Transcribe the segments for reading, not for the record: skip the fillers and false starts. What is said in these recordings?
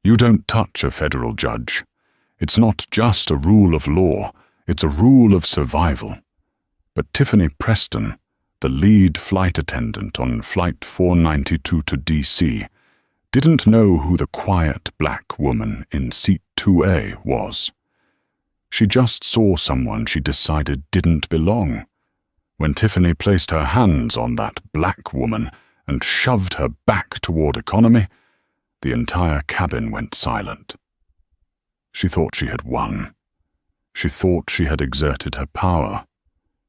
You don't touch a federal judge. It's not just a rule of law, it's a rule of survival. But Tiffany Preston, the lead flight attendant on Flight 492 to DC, didn't know who the quiet black woman in seat 2A was. She just saw someone she decided didn't belong. When Tiffany placed her hands on that black woman and shoved her back toward economy, the entire cabin went silent. She thought she had won. She thought she had exerted her power.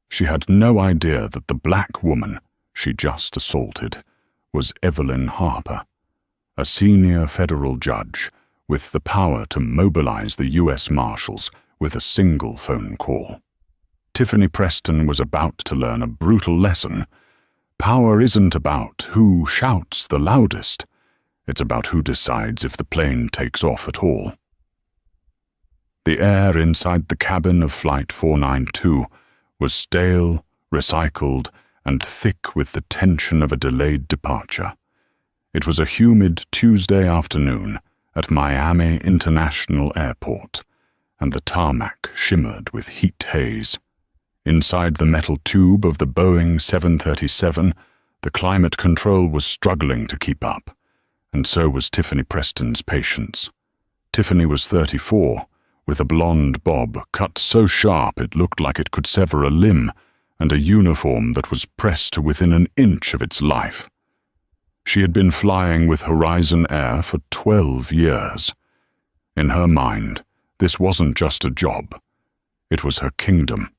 She had no idea that the black woman she just assaulted was Evelyn Harper, a senior federal judge with the power to mobilize the U.S. Marshals with a single phone call. Tiffany Preston was about to learn a brutal lesson. Power isn't about who shouts the loudest. It's about who decides if the plane takes off at all. The air inside the cabin of Flight 492 was stale, recycled, and thick with the tension of a delayed departure. It was a humid Tuesday afternoon at Miami International Airport, and the tarmac shimmered with heat haze. Inside the metal tube of the Boeing 737, the climate control was struggling to keep up, and so was Tiffany Preston's patience. Tiffany was 34, with a blonde bob cut so sharp it looked like it could sever a limb, and a uniform that was pressed to within an inch of its life. She had been flying with Horizon Air for 12 years. In her mind, this wasn't just a job. It was her kingdom.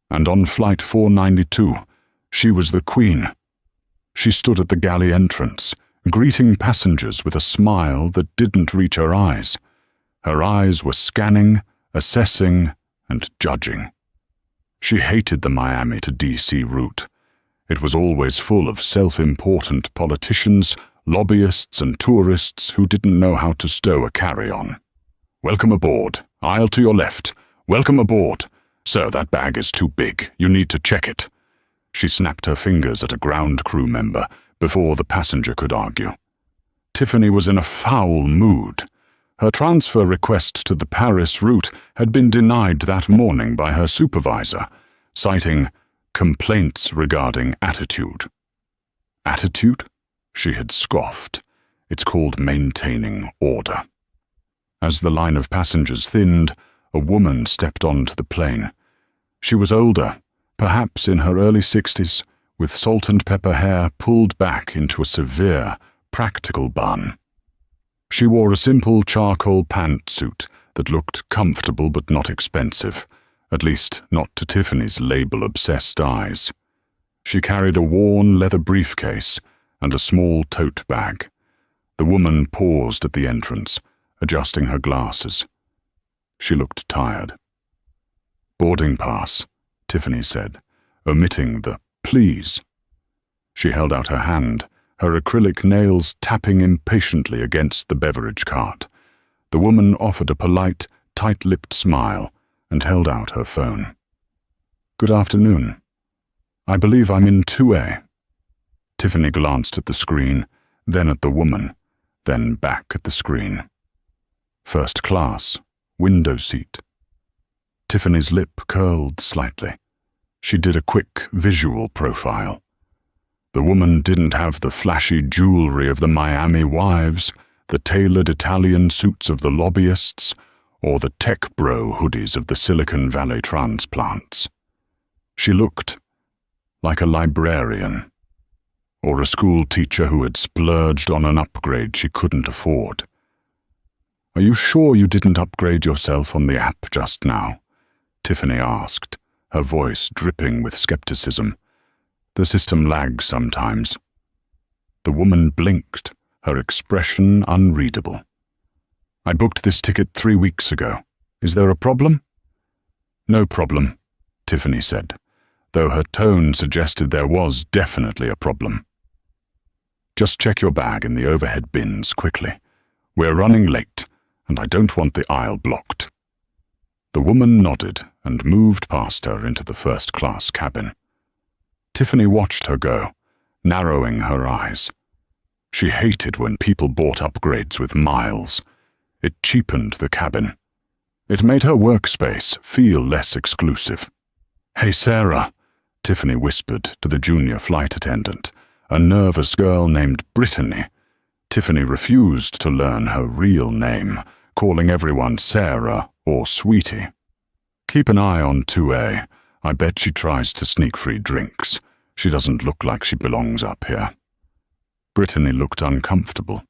And on Flight 492, she was the queen. She stood at the galley entrance, greeting passengers with a smile that didn't reach her eyes. Her eyes were scanning, assessing, and judging. She hated the Miami to DC route. It was always full of self-important politicians, lobbyists, and tourists who didn't know how to stow a carry-on. "Welcome aboard. Aisle to your left. Welcome aboard. Sir, that bag is too big. You need to check it." She snapped her fingers at a ground crew member before the passenger could argue. Tiffany was in a foul mood. Her transfer request to the Paris route had been denied that morning by her supervisor, citing complaints regarding attitude. Attitude? She had scoffed. It's called maintaining order. As the line of passengers thinned, a woman stepped onto the plane. She was older, perhaps in her early 60s, with salt and pepper hair pulled back into a severe, practical bun. She wore a simple charcoal pantsuit that looked comfortable but not expensive, at least not to Tiffany's label-obsessed eyes. She carried a worn leather briefcase and a small tote bag. The woman paused at the entrance, adjusting her glasses. She looked tired. "Boarding pass," Tiffany said, omitting the "please." She held out her hand, her acrylic nails tapping impatiently against the beverage cart. The woman offered a polite, tight-lipped smile and held out her phone. "Good afternoon. I believe I'm in 2A. Tiffany glanced at the screen, then at the woman, then back at the screen. First class, window seat. Tiffany's lip curled slightly. She did a quick visual profile. The woman didn't have the flashy jewelry of the Miami wives, the tailored Italian suits of the lobbyists, or the tech bro hoodies of the Silicon Valley transplants. She looked like a librarian, or a school teacher who had splurged on an upgrade she couldn't afford. "Are you sure you didn't upgrade yourself on the app just now?" Tiffany asked, her voice dripping with skepticism. "The system lags sometimes." The woman blinked, her expression unreadable. "I booked this ticket 3 weeks ago. Is there a problem?" "No problem," Tiffany said, though her tone suggested there was definitely a problem. "Just check your bag in the overhead bins quickly. We're running late, and I don't want the aisle blocked." The woman nodded and moved past her into the first-class cabin. Tiffany watched her go, narrowing her eyes. She hated when people bought upgrades with miles. It cheapened the cabin. It made her workspace feel less exclusive. "Hey, Sarah," Tiffany whispered to the junior flight attendant, a nervous girl named Brittany. Tiffany refused to learn her real name, calling everyone Sarah or Sweetie. "Keep an eye on 2A. I bet she tries to sneak free drinks. She doesn't look like she belongs up here." Brittany looked uncomfortable.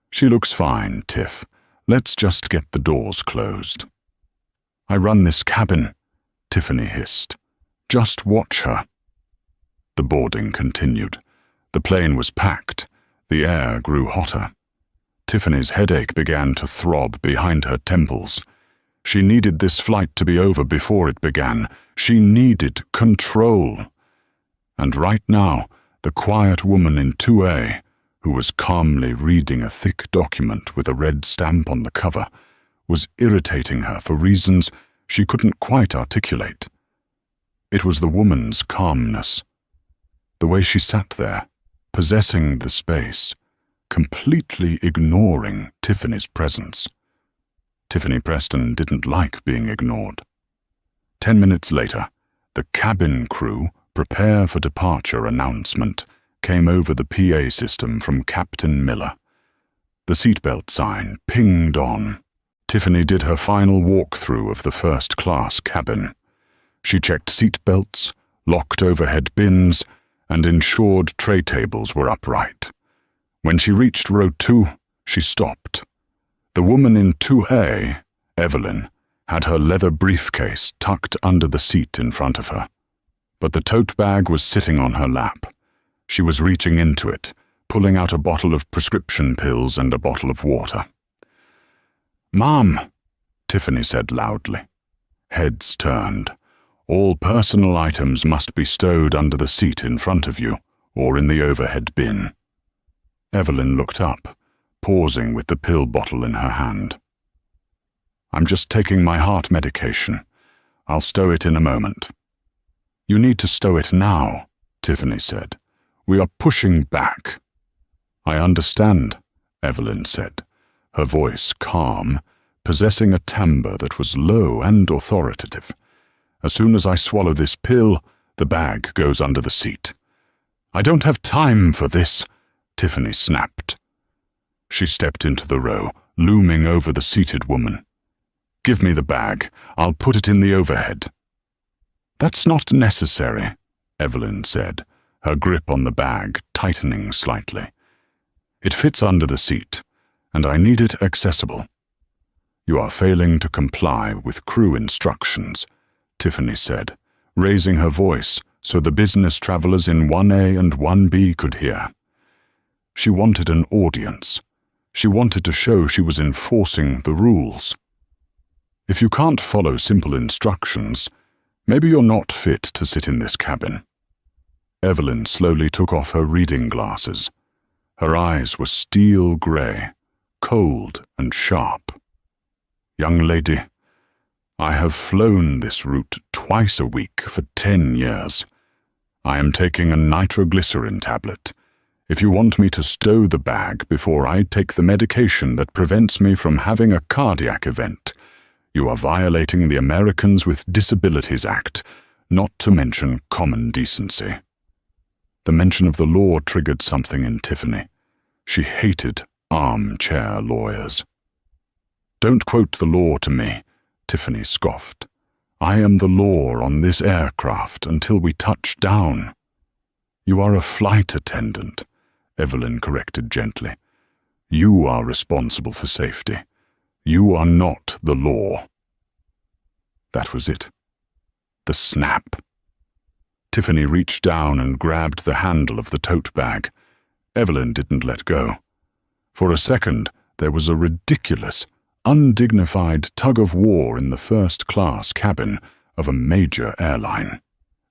"She looks fine, Tiff. Let's just get the doors closed." "I run this cabin," Tiffany hissed. "Just watch her." The boarding continued. The plane was packed. The air grew hotter. Tiffany's headache began to throb behind her temples. She needed this flight to be over before it began. She needed control. And right now, the quiet woman in 2A, who was calmly reading a thick document with a red stamp on the cover, was irritating her for reasons she couldn't quite articulate. It was the woman's calmness. The way she sat there, possessing the space, completely ignoring Tiffany's presence. Tiffany Preston didn't like being ignored. 10 minutes later, the cabin crew prepare for departure announcement came over the PA system from Captain Miller. The seatbelt sign pinged on. Tiffany did her final walkthrough of the first-class cabin. She checked seatbelts, locked overhead bins, and ensured tray tables were upright. When she reached row 2, she stopped. The woman in 2A, Evelyn, had her leather briefcase tucked under the seat in front of her. But the tote bag was sitting on her lap. She was reaching into it, pulling out a bottle of prescription pills and a bottle of water. "Mom," Tiffany said loudly. Heads turned. "All personal items must be stowed under the seat in front of you, or in the overhead bin." Evelyn looked up, pausing with the pill bottle in her hand. "I'm just taking my heart medication. I'll stow it in a moment." "You need to stow it now," Tiffany said. "We are pushing back." "I understand," Evelyn said, her voice calm, possessing a timbre that was low and authoritative. "As soon as I swallow this pill, the bag goes under the seat." "I don't have time for this," Tiffany snapped. She stepped into the row, looming over the seated woman. "Give me the bag. I'll put it in the overhead." "That's not necessary," Evelyn said, her grip on the bag tightening slightly. "It fits under the seat, and I need it accessible." "You are failing to comply with crew instructions," Tiffany said, raising her voice so the business travelers in 1A and 1B could hear. She wanted an audience. She wanted to show she was enforcing the rules. "If you can't follow simple instructions, maybe you're not fit to sit in this cabin." Evelyn slowly took off her reading glasses. Her eyes were steel gray, cold and sharp. "Young lady, I have flown this route twice a week for 10 years. I am taking a nitroglycerin tablet. If you want me to stow the bag before I take the medication that prevents me from having a cardiac event, you are violating the Americans with Disabilities Act, not to mention common decency." The mention of the law triggered something in Tiffany. She hated armchair lawyers. "Don't quote the law to me," Tiffany scoffed. "I am the law on this aircraft until we touch down." "You are a flight attendant," Evelyn corrected gently. "You are responsible for safety. You are not the law." That was it. The snap. Tiffany reached down and grabbed the handle of the tote bag. Evelyn didn't let go. For a second, there was a ridiculous, undignified tug-of-war in the first-class cabin of a major airline.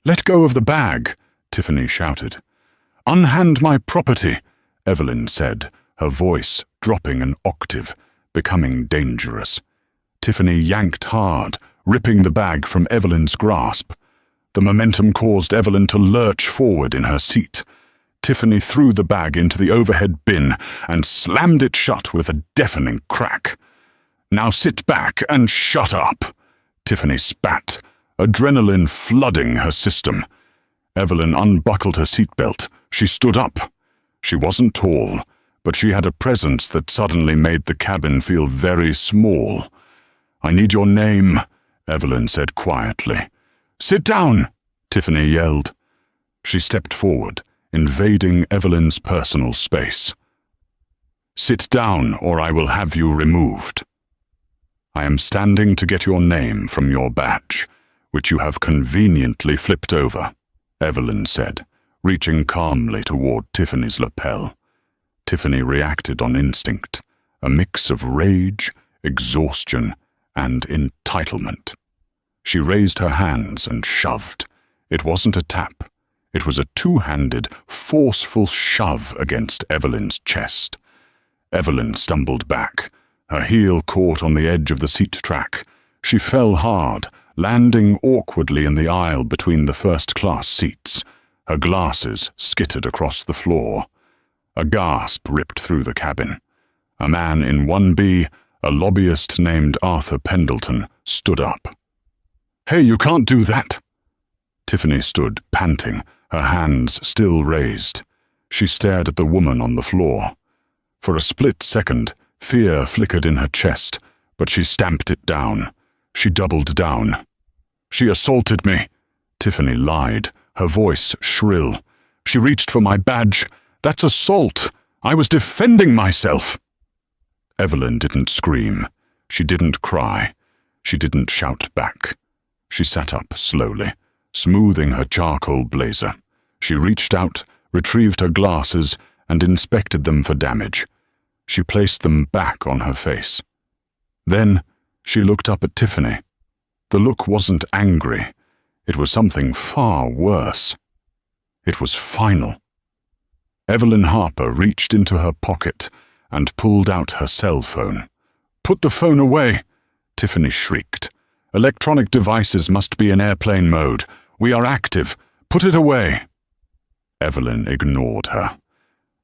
"Let go of the bag," Tiffany shouted. "Unhand my property," Evelyn said, her voice dropping an octave, becoming dangerous. Tiffany yanked hard, ripping the bag from Evelyn's grasp. The momentum caused Evelyn to lurch forward in her seat. Tiffany threw the bag into the overhead bin and slammed it shut with a deafening crack. "Now sit back and shut up," Tiffany spat, adrenaline flooding her system. Evelyn unbuckled her seatbelt. She stood up. She wasn't tall, but she had a presence that suddenly made the cabin feel very small. "I need your name," Evelyn said quietly. "Sit down," Tiffany yelled. She stepped forward, invading Evelyn's personal space. "Sit down, or I will have you removed." "I am standing to get your name from your badge, which you have conveniently flipped over," Evelyn said, reaching calmly toward Tiffany's lapel. Tiffany reacted on instinct, a mix of rage, exhaustion, and entitlement. She raised her hands and shoved. It wasn't a tap. It was a two-handed, forceful shove against Evelyn's chest. Evelyn stumbled back. Her heel caught on the edge of the seat track. She fell hard, landing awkwardly in the aisle between the first-class seats. Her glasses skittered across the floor. A gasp ripped through the cabin. A man in 1B, a lobbyist named Arthur Pendleton, stood up. "Hey, you can't do that!" Tiffany stood, panting, her hands still raised. She stared at the woman on the floor. For a split second, fear flickered in her chest, but she stamped it down. She doubled down. "She assaulted me," Tiffany lied, her voice shrill. "She reached for my badge. That's assault. I was defending myself." Evelyn didn't scream. She didn't cry. She didn't shout back. She sat up slowly, smoothing her charcoal blazer. She reached out, retrieved her glasses, and inspected them for damage. She placed them back on her face. Then she looked up at Tiffany. The look wasn't angry. It was something far worse. It was final. Evelyn Harper reached into her pocket and pulled out her cell phone. "Put the phone away," Tiffany shrieked. "Electronic devices must be in airplane mode. We are active. Put it away." Evelyn ignored her.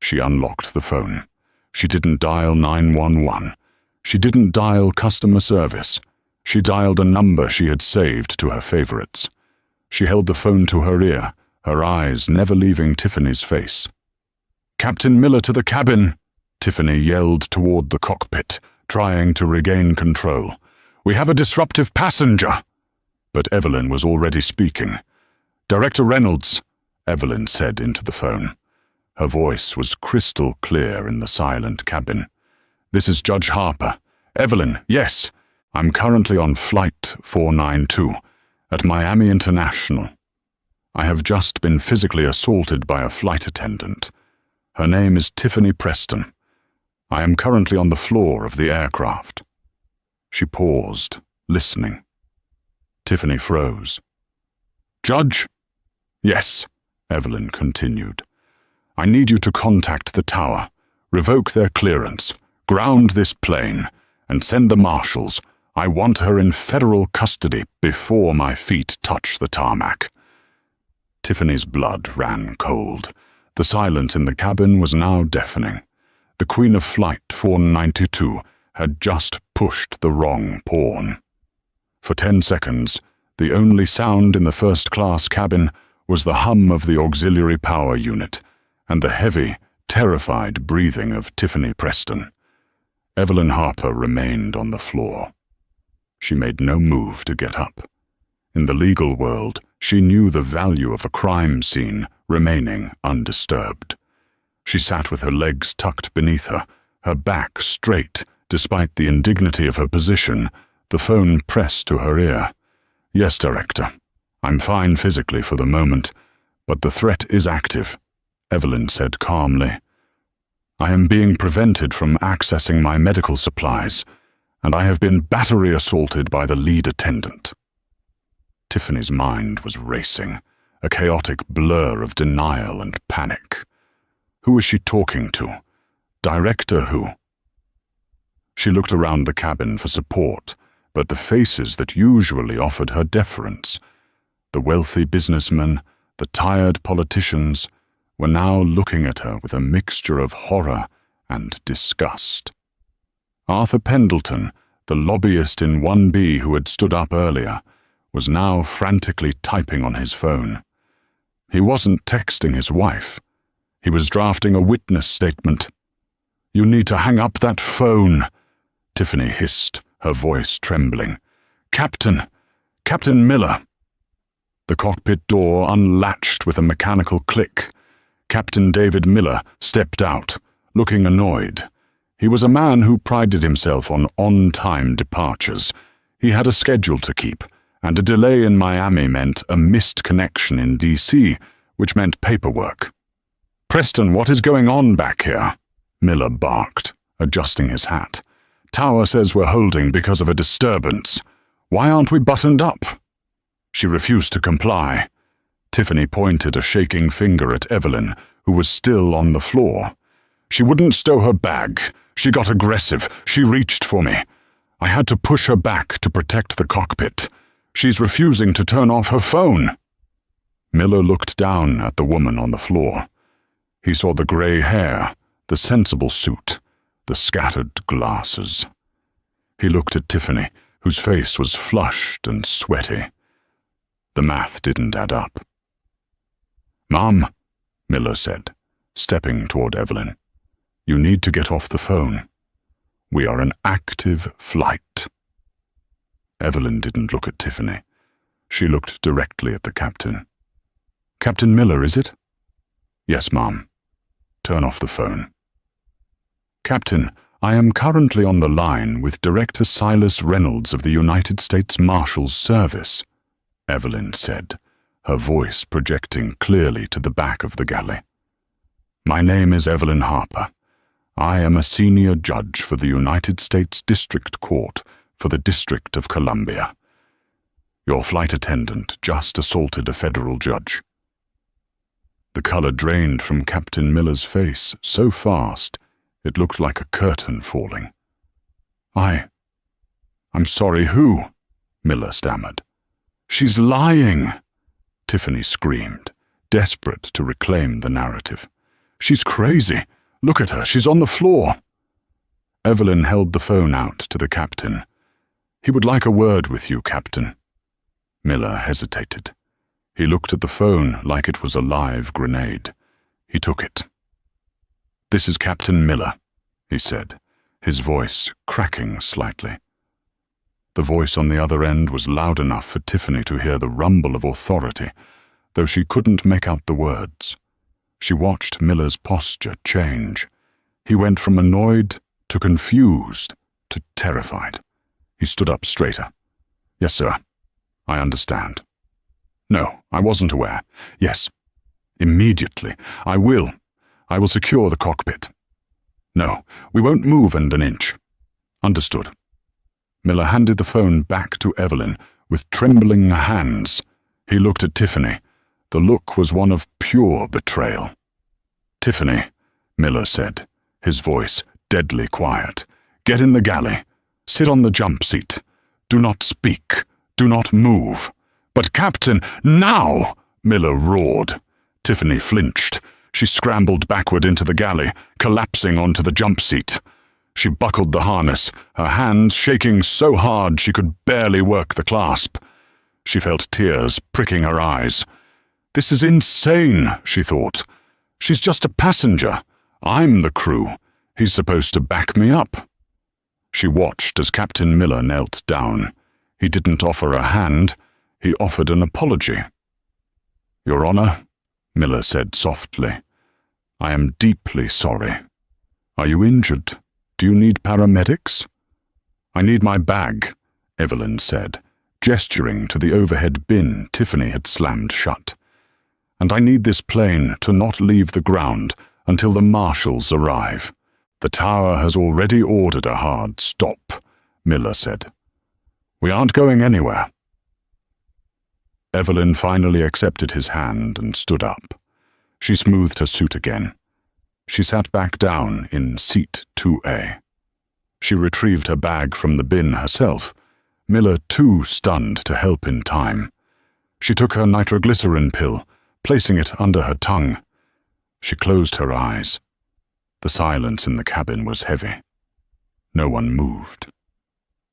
She unlocked the phone. She didn't dial 911. She didn't dial customer service. She dialed a number she had saved to her favorites. She held the phone to her ear, her eyes never leaving Tiffany's face. "Captain Miller to the cabin," Tiffany yelled toward the cockpit, trying to regain control. "We have a disruptive passenger." But Evelyn was already speaking. "Director Reynolds," Evelyn said into the phone. Her voice was crystal clear in the silent cabin. "This is Judge Harper. Evelyn, yes. I'm currently on Flight 492 at Miami International. I have just been physically assaulted by a flight attendant. Her name is Tiffany Preston. I am currently on the floor of the aircraft." She paused, listening. Tiffany froze. "Judge?" "Yes," Evelyn continued. "I need you to contact the tower, revoke their clearance, ground this plane, and send the marshals. I want her in federal custody before my feet touch the tarmac." Tiffany's blood ran cold. The silence in the cabin was now deafening. The Queen of Flight 492 had just pushed the wrong pawn. For 10 seconds, the only sound in the first-class cabin was the hum of the auxiliary power unit and the heavy, terrified breathing of Tiffany Preston. Evelyn Harper remained on the floor. She made no move to get up. In the legal world, she knew the value of a crime scene remaining undisturbed. She sat with her legs tucked beneath her, her back straight, despite the indignity of her position, the phone pressed to her ear. "Yes, Director. I'm fine physically for the moment, but the threat is active," Evelyn said calmly. "I am being prevented from accessing my medical supplies, and I have been battery assaulted by the lead attendant." Tiffany's mind was racing, a chaotic blur of denial and panic. Who was she talking to? Director who? She looked around the cabin for support, but the faces that usually offered her deference, the wealthy businessmen, the tired politicians, were now looking at her with a mixture of horror and disgust. Arthur Pendleton, the lobbyist in 1B who had stood up earlier, was now frantically typing on his phone. He wasn't texting his wife. He was drafting a witness statement. "You need to hang up that phone," Tiffany hissed, her voice trembling. Captain Miller." The cockpit door unlatched with a mechanical click. Captain David Miller stepped out, looking annoyed. He was a man who prided himself on on-time departures. He had a schedule to keep, and a delay in Miami meant a missed connection in DC, which meant paperwork. "Preston, what is going on back here?" Miller barked, adjusting his hat. "Tower says we're holding because of a disturbance. Why aren't we buttoned up?" She refused to comply. Tiffany pointed a shaking finger at Evelyn, who was still on the floor. "She wouldn't stow her bag. She got aggressive. She reached for me. I had to push her back to protect the cockpit. She's refusing to turn off her phone." Miller looked down at the woman on the floor. He saw the grey hair, the sensible suit, the scattered glasses. He looked at Tiffany, whose face was flushed and sweaty. The math didn't add up. "Mom," Miller said, stepping toward Evelyn, "you need to get off the phone. We are an active flight." Evelyn didn't look at Tiffany. She looked directly at the captain. "Captain Miller, is it?" "Yes, Mom. Turn off the phone." "Captain, I am currently on the line with Director Silas Reynolds of the United States Marshals Service," Evelyn said, her voice projecting clearly to the back of the galley. "My name is Evelyn Harper. I am a senior judge for the United States District Court for the District of Columbia. Your flight attendant just assaulted a federal judge." The color drained from Captain Miller's face so fast it looked like a curtain falling. I'm sorry, who?" Miller stammered. "She's lying," Tiffany screamed, desperate to reclaim the narrative. "She's crazy. Look at her, she's on the floor." Evelyn held the phone out to the captain. "He would like a word with you, Captain." Miller hesitated. He looked at the phone like it was a live grenade. He took it. "This is Captain Miller," he said, his voice cracking slightly. The voice on the other end was loud enough for Tiffany to hear the rumble of authority, though she couldn't make out the words. She watched Miller's posture change. He went from annoyed to confused to terrified. He stood up straighter. "Yes, sir. I understand." "No, I wasn't aware. Yes. Immediately. I will secure the cockpit." "No, we won't move an inch." "Understood." Miller handed the phone back to Evelyn with trembling hands. He looked at Tiffany. The look was one of pure betrayal. "Tiffany," Miller said, his voice deadly quiet, "get in the galley. Sit on the jump seat. Do not speak. Do not move." "But Captain, now!" Miller roared. Tiffany flinched. She scrambled backward into the galley, collapsing onto the jump seat. She buckled the harness, her hands shaking so hard she could barely work the clasp. She felt tears pricking her eyes. "This is insane," she thought. "She's just a passenger. I'm the crew. He's supposed to back me up." She watched as Captain Miller knelt down. He didn't offer a hand. He offered an apology. "Your Honor," Miller said softly, "I am deeply sorry. Are you injured? Do you need paramedics?" "I need my bag," Evelyn said, gesturing to the overhead bin Tiffany had slammed shut. "And I need this plane to not leave the ground until the marshals arrive. The tower has already ordered a hard stop," Miller said. "We aren't going anywhere." Evelyn finally accepted his hand and stood up. She smoothed her suit again. She sat back down in seat 2A. She retrieved her bag from the bin herself, Miller too stunned to help in time. She took her nitroglycerin pill, placing it under her tongue. She closed her eyes. The silence in the cabin was heavy. No one moved.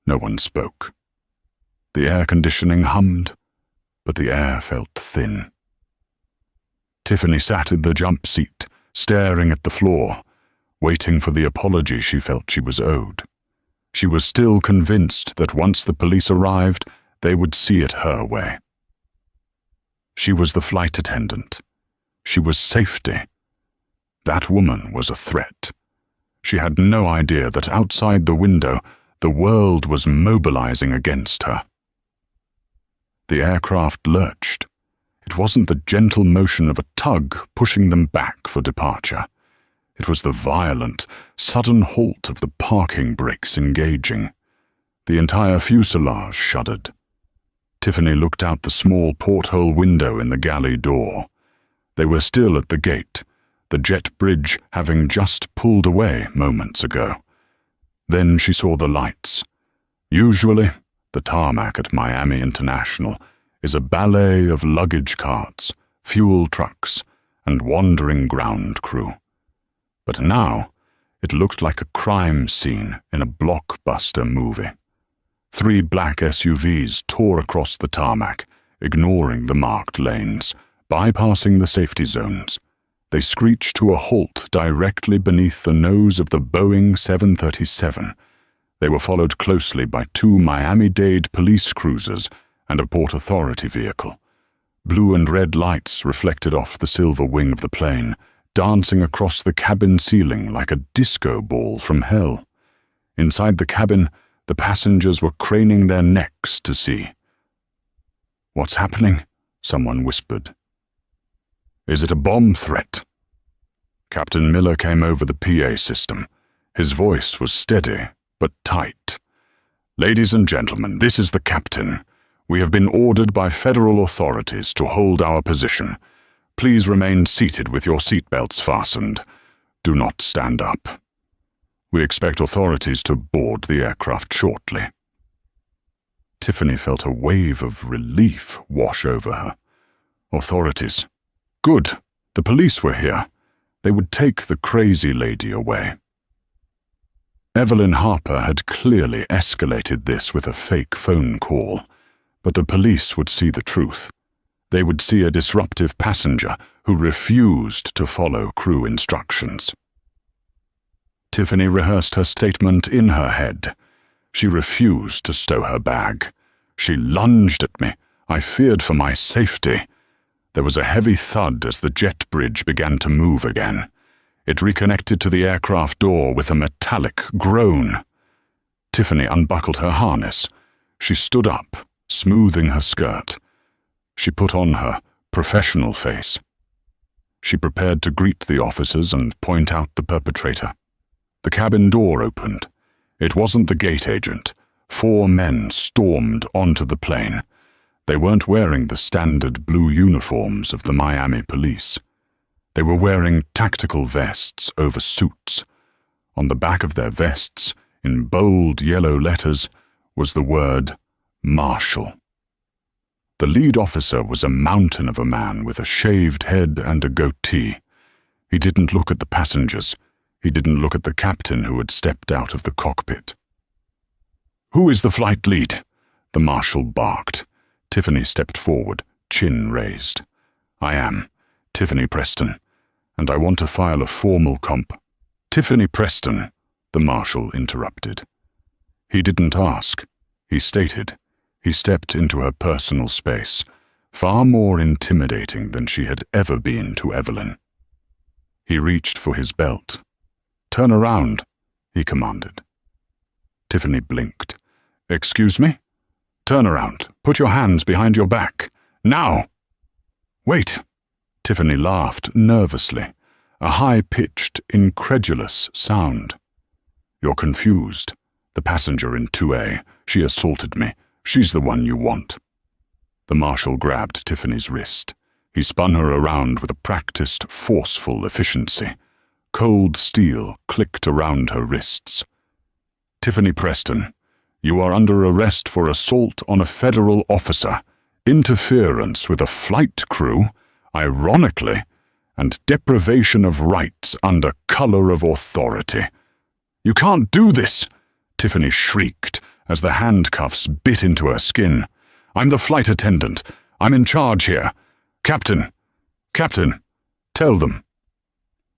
No one spoke. The air conditioning hummed, but the air felt thin. Tiffany sat in the jump seat, staring at the floor, waiting for the apology she felt she was owed. She was still convinced that once the police arrived, they would see it her way. She was the flight attendant. She was safety. That woman was a threat. She had no idea that outside the window, the world was mobilizing against her. The aircraft lurched. It wasn't the gentle motion of a tug pushing them back for departure. It was the violent, sudden halt of the parking brakes engaging. The entire fuselage shuddered. Tiffany looked out the small porthole window in the galley door. They were still at the gate, the jet bridge having just pulled away moments ago. Then she saw the lights. Usually, the tarmac at Miami International is a ballet of luggage carts, fuel trucks, and wandering ground crew. But now, it looked like a crime scene in a blockbuster movie. 3 black SUVs tore across the tarmac, ignoring the marked lanes, bypassing the safety zones. They screeched to a halt directly beneath the nose of the Boeing 737. They were followed closely by 2 Miami-Dade police cruisers and a Port Authority vehicle. Blue and red lights reflected off the silver wing of the plane, dancing across the cabin ceiling like a disco ball from hell. Inside the cabin, the passengers were craning their necks to see. "What's happening?" someone whispered. "Is it a bomb threat?" Captain Miller came over the PA system. His voice was steady, but tight. "Ladies and gentlemen, this is the captain. We have been ordered by federal authorities to hold our position. Please remain seated with your seatbelts fastened. Do not stand up. We expect authorities to board the aircraft shortly." Tiffany felt a wave of relief wash over her. Authorities. Good. The police were here. They would take the crazy lady away. Evelyn Harper had clearly escalated this with a fake phone call, but the police would see the truth. They would see a disruptive passenger who refused to follow crew instructions. Tiffany rehearsed her statement in her head. She refused to stow her bag. She lunged at me. I feared for my safety. There was a heavy thud as the jet bridge began to move again. It reconnected to the aircraft door with a metallic groan. Tiffany unbuckled her harness. She stood up, smoothing her skirt. She put on her professional face. She prepared to greet the officers and point out the perpetrator. The cabin door opened. It wasn't the gate agent. 4 men stormed onto the plane. They weren't wearing the standard blue uniforms of the Miami police. They were wearing tactical vests over suits. On the back of their vests, in bold yellow letters, was the word Marshal. The lead officer was a mountain of a man with a shaved head and a goatee. He didn't look at the passengers. He didn't look at the captain who had stepped out of the cockpit. "Who is the flight lead?" the marshal barked. Tiffany stepped forward, chin raised. "I am Tiffany Preston, and I want to file a formal comp." "Tiffany Preston," the marshal interrupted. He didn't ask. He stated. He stepped into her personal space, far more intimidating than she had ever been to Evelyn. He reached for his belt. "Turn around," he commanded. Tiffany blinked. "Excuse me?" "Turn around. Put your hands behind your back. Now!" "Wait!" Tiffany laughed nervously, a high-pitched, incredulous sound. "You're confused. The passenger in 2A, she assaulted me. She's the one you want." The marshal grabbed Tiffany's wrist. He spun her around with a practiced, forceful efficiency. Cold steel clicked around her wrists. "Tiffany Preston, you are under arrest for assault on a federal officer, interference with a flight crew, ironically, and deprivation of rights under color of authority. "You can't do this!" Tiffany shrieked as the handcuffs bit into her skin. "I'm the flight attendant. I'm in charge here. Captain! Captain! Tell them!"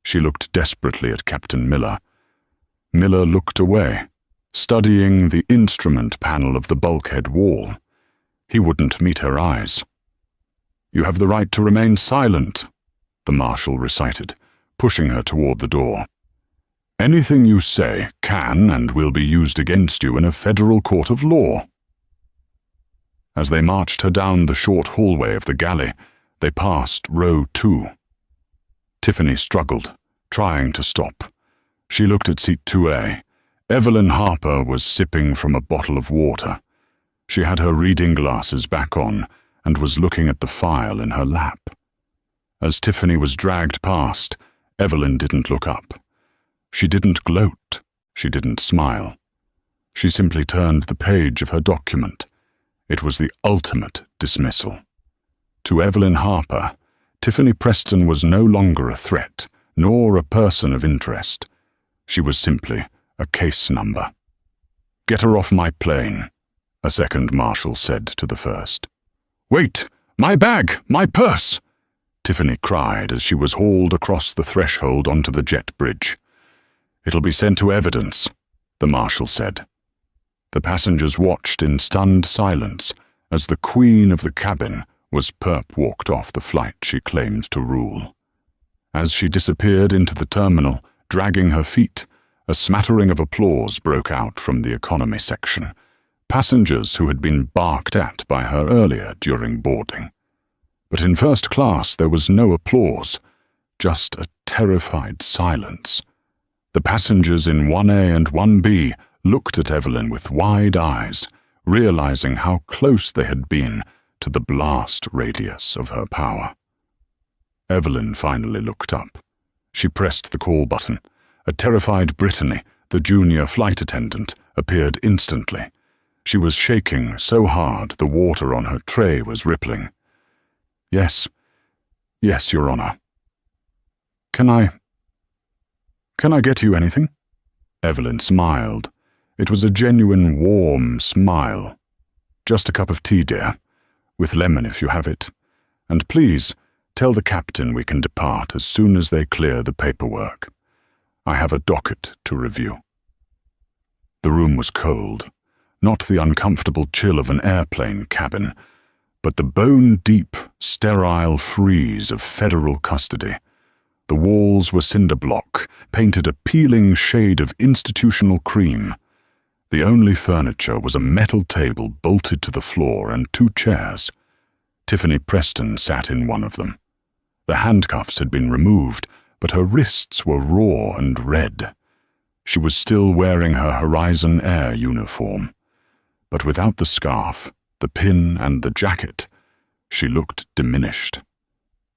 She looked desperately at Captain Miller. Miller looked away, studying the instrument panel of the bulkhead wall. He wouldn't meet her eyes. "You have the right to remain silent," the marshal recited, pushing her toward the door. "Anything you say can and will be used against you in a federal court of law." As they marched her down the short hallway of the galley, they passed row 2. Tiffany struggled, trying to stop. She looked at seat 2A. Evelyn Harper was sipping from a bottle of water. She had her reading glasses back on and was looking at the file in her lap. As Tiffany was dragged past, Evelyn didn't look up. She didn't gloat. She didn't smile. She simply turned the page of her document. It was the ultimate dismissal. To Evelyn Harper, Tiffany Preston was no longer a threat, nor a person of interest. She was simply a case number. "Get her off my plane," a second marshal said to the first. "Wait! My bag! My purse!" Tiffany cried as she was hauled across the threshold onto the jet bridge. "It'll be sent to evidence," the marshal said. The passengers watched in stunned silence as the queen of the cabin was perp-walked off the flight she claimed to rule. As she disappeared into the terminal, dragging her feet, a smattering of applause broke out from the economy section, passengers who had been barked at by her earlier during boarding. But in first class there was no applause, just a terrified silence. The passengers in 1A and 1B looked at Evelyn with wide eyes, realizing how close they had been to the blast radius of her power. Evelyn finally looked up. She pressed the call button. A terrified Brittany, the junior flight attendant, appeared instantly. She was shaking so hard the water on her tray was rippling. Yes, Your Honor." Can I get you anything?" Evelyn smiled. It was a genuine, warm smile. "Just a cup of tea, dear, with lemon if you have it. And please, tell the captain we can depart as soon as they clear the paperwork. I have a docket to review." The room was cold, not the uncomfortable chill of an airplane cabin, but the bone-deep, sterile freeze of federal custody. The walls were cinder block, painted a peeling shade of institutional cream. The only furniture was a metal table bolted to the floor and 2 chairs. Tiffany Preston sat in one of them. The handcuffs had been removed, but her wrists were raw and red. She was still wearing her Horizon Air uniform. But without the scarf, the pin and the jacket, she looked diminished.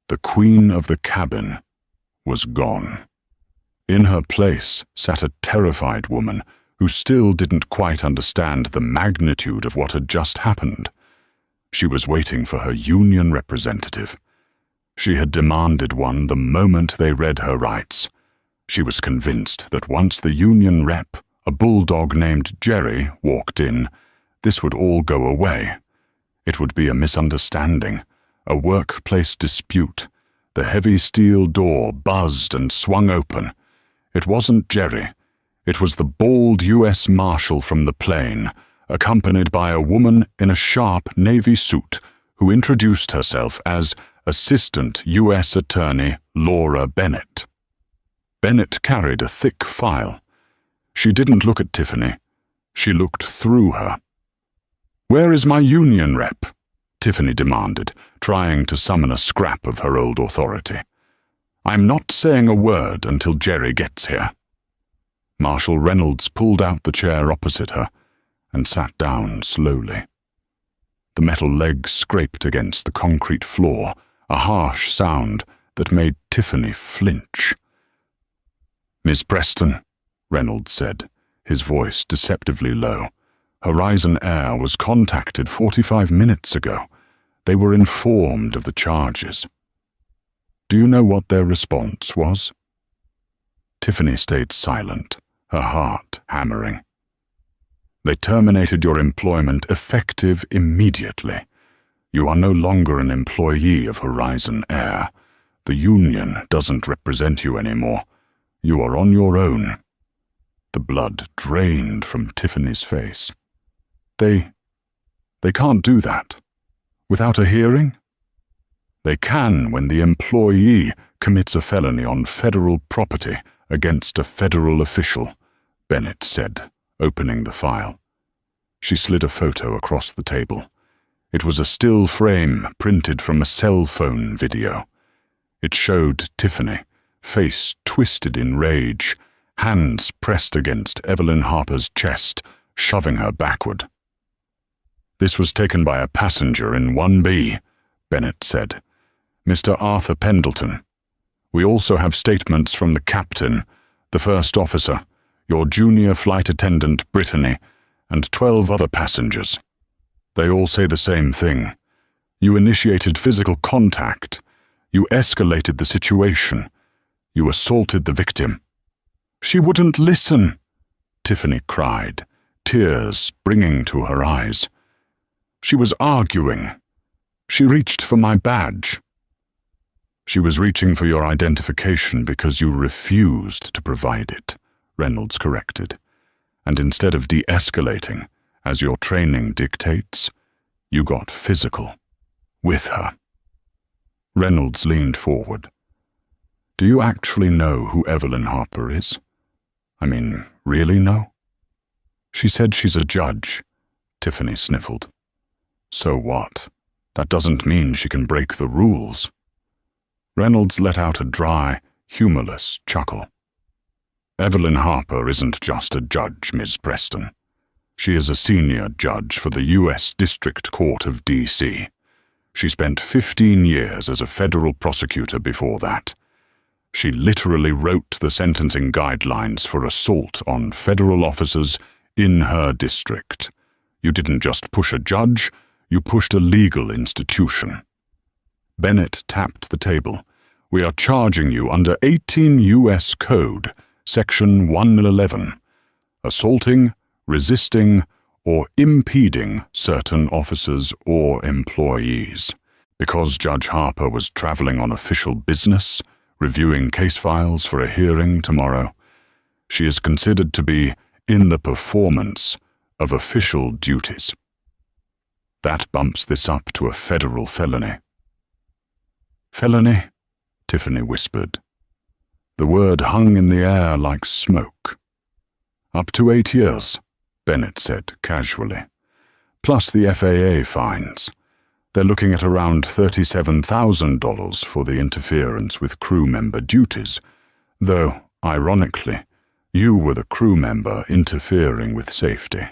The queen of the cabin was gone. In her place sat a terrified woman who still didn't quite understand the magnitude of what had just happened. She was waiting for her union representative. She had demanded one the moment they read her rights. She was convinced that once the union rep, a bulldog named Jerry, walked in, this would all go away. It would be a misunderstanding, a workplace dispute. The heavy steel door buzzed and swung open. It wasn't Jerry. It was the bald U.S. Marshal from the plane, accompanied by a woman in a sharp navy suit who introduced herself as Assistant U.S. Attorney Laura Bennett. Bennett carried a thick file. She didn't look at Tiffany. She looked through her. "Where is my union rep?" Tiffany demanded, trying to summon a scrap of her old authority. "I'm not saying a word until Jerry gets here." Marshal Reynolds pulled out the chair opposite her and sat down slowly. The metal legs scraped against the concrete floor, a harsh sound that made Tiffany flinch. "Miss Preston," Reynolds said, his voice deceptively low. "Horizon Air was contacted 45 minutes ago. They were informed of the charges." Do you know what their response was? Tiffany stayed silent, her heart hammering. They terminated your employment effective immediately. You are no longer an employee of Horizon Air. The union doesn't represent you anymore. You are on your own. The blood drained from Tiffany's face. They can't do that. Without a hearing? They can when the employee commits a felony on federal property against a federal official, Bennett said, opening the file. She slid a photo across the table. It was a still frame printed from a cell phone video. It showed Tiffany, face twisted in rage, hands pressed against Evelyn Harper's chest, shoving her backward. This was taken by a passenger in 1B, Bennett said. Mr. Arthur Pendleton. We also have statements from the captain, the first officer, your junior flight attendant, Brittany, and 12 other passengers. They all say the same thing. You initiated physical contact. You escalated the situation. You assaulted the victim. She wouldn't listen, Tiffany cried, tears springing to her eyes. She was arguing. She reached for my badge. She was reaching for your identification because you refused to provide it, Reynolds corrected. And instead of de-escalating, as your training dictates, you got physical. With her. Reynolds leaned forward. Do you actually know who Evelyn Harper is? I mean, really know? She said she's a judge, Tiffany sniffled. So what? That doesn't mean she can break the rules. Reynolds let out a dry, humorless chuckle. Evelyn Harper isn't just a judge, Ms. Preston. She is a senior judge for the U.S. District Court of D.C. She spent 15 years as a federal prosecutor before that. She literally wrote the sentencing guidelines for assault on federal officers in her district. You didn't just push a judge, you pushed a legal institution. Bennett tapped the table. We are charging you under 18 U.S. Code, Section 111, assaulting, resisting, or impeding certain officers or employees. Because Judge Harper was traveling on official business, reviewing case files for a hearing tomorrow, she is considered to be in the performance of official duties. That bumps this up to a federal felony. Felony? Tiffany whispered. The word hung in the air like smoke. Up to 8 years, Bennett said casually. Plus the FAA fines. They're looking at around $37,000 for the interference with crew member duties, though, ironically, you were the crew member interfering with safety.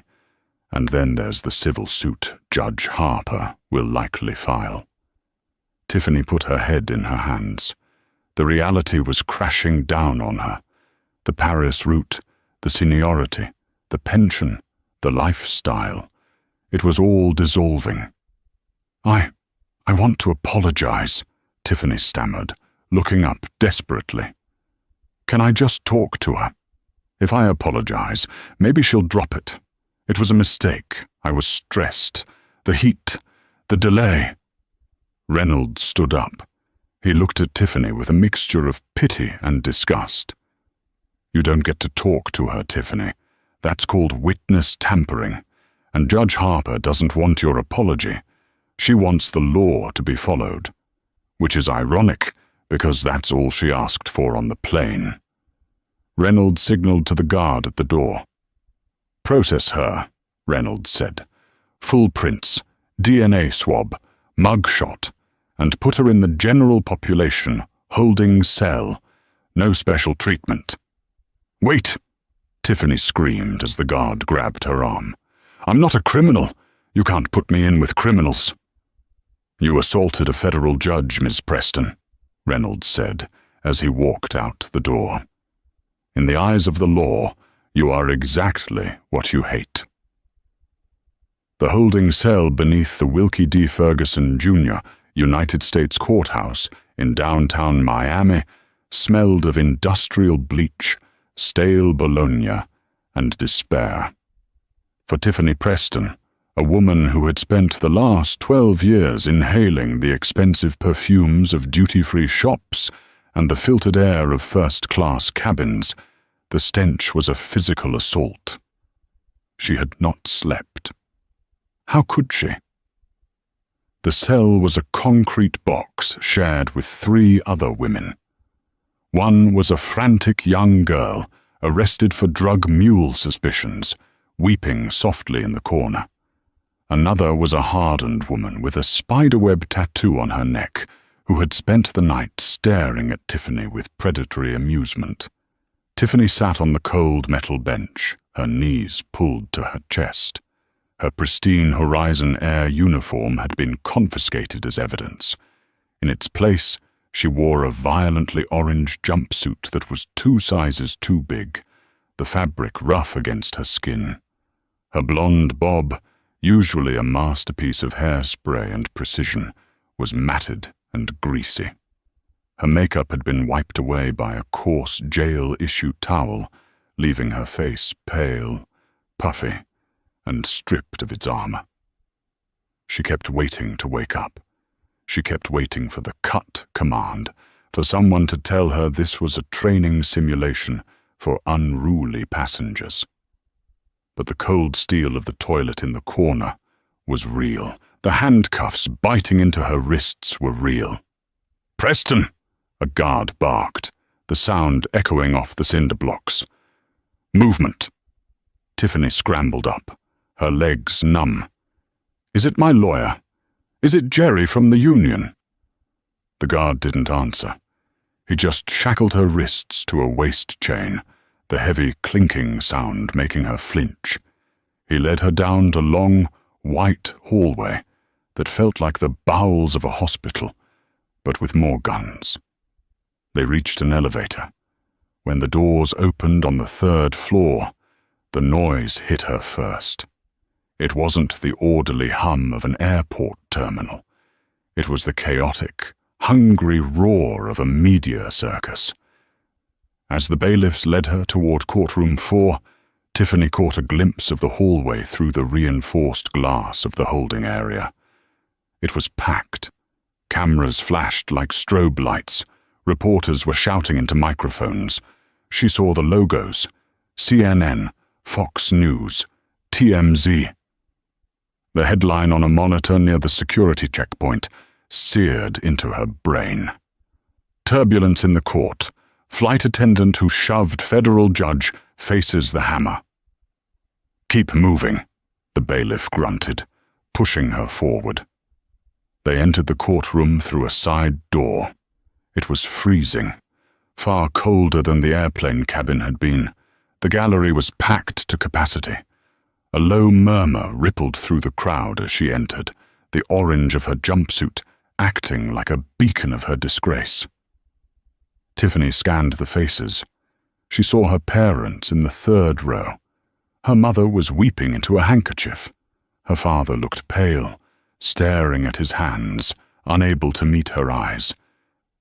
And then there's the civil suit Judge Harper will likely file. Tiffany put her head in her hands. The reality was crashing down on her. The Paris route, the seniority, the pension, the lifestyle. It was all dissolving. I want to apologize, Tiffany stammered, looking up desperately. Can I just talk to her? If I apologize, maybe she'll drop it. It was a mistake. I was stressed. The heat, the delay. Reynolds stood up. He looked at Tiffany with a mixture of pity and disgust. You don't get to talk to her, Tiffany. That's called witness tampering. And Judge Harper doesn't want your apology. She wants the law to be followed. Which is ironic, because that's all she asked for on the plane. Reynolds signaled to the guard at the door. Process her, Reynolds said. Full prints, DNA swab, mugshot, and put her in the general population, holding cell. No special treatment. Wait! Tiffany screamed as the guard grabbed her arm. I'm not a criminal. You can't put me in with criminals. You assaulted a federal judge, Ms. Preston, Reynolds said as he walked out the door. In the eyes of the law, you are exactly what you hate. The holding cell beneath the Wilkie D. Ferguson, Jr. United States Courthouse in downtown Miami smelled of industrial bleach, stale bologna, and despair. For Tiffany Preston, a woman who had spent the last 12 years inhaling the expensive perfumes of duty-free shops and the filtered air of first-class cabins, the stench was a physical assault. She had not slept. How could she? The cell was a concrete box shared with 3 other women. One was a frantic young girl, arrested for drug mule suspicions, weeping softly in the corner. Another was a hardened woman with a spiderweb tattoo on her neck, who had spent the night staring at Tiffany with predatory amusement. Tiffany sat on the cold metal bench, her knees pulled to her chest. Her pristine Horizon Air uniform had been confiscated as evidence. In its place, she wore a violently orange jumpsuit that was 2 sizes too big, the fabric rough against her skin. Her blonde bob, usually a masterpiece of hairspray and precision, was matted and greasy. Her makeup had been wiped away by a coarse jail-issue towel, leaving her face pale, puffy, and stripped of its armor. She kept waiting to wake up. She kept waiting for the cut command, for someone to tell her this was a training simulation for unruly passengers. But the cold steel of the toilet in the corner was real. The handcuffs biting into her wrists were real. "Preston!" a guard barked, the sound echoing off the cinder blocks. "Movement!" Tiffany scrambled up, her legs numb. "Is it my lawyer? Is it Jerry from the union?" The guard didn't answer. He just shackled her wrists to a waist chain, the heavy clinking sound making her flinch. He led her down a long, white hallway that felt like the bowels of a hospital, but with more guns. They reached an elevator. When the doors opened on the 3rd floor, the noise hit her first. It wasn't the orderly hum of an airport terminal. It was the chaotic, hungry roar of a media circus. As the bailiffs led her toward courtroom 4, Tiffany caught a glimpse of the hallway through the reinforced glass of the holding area. It was packed. Cameras flashed like strobe lights. Reporters were shouting into microphones. She saw the logos: CNN, Fox News, TMZ. The headline on a monitor near the security checkpoint seared into her brain. "Turbulence in the court. Flight attendant who shoved federal judge faces the hammer." "Keep moving," the bailiff grunted, pushing her forward. They entered the courtroom through a side door. It was freezing, far colder than the airplane cabin had been. The gallery was packed to capacity. A low murmur rippled through the crowd as she entered, the orange of her jumpsuit acting like a beacon of her disgrace. Tiffany scanned the faces. She saw her parents in the 3rd row. Her mother was weeping into a handkerchief. Her father looked pale, staring at his hands, unable to meet her eyes.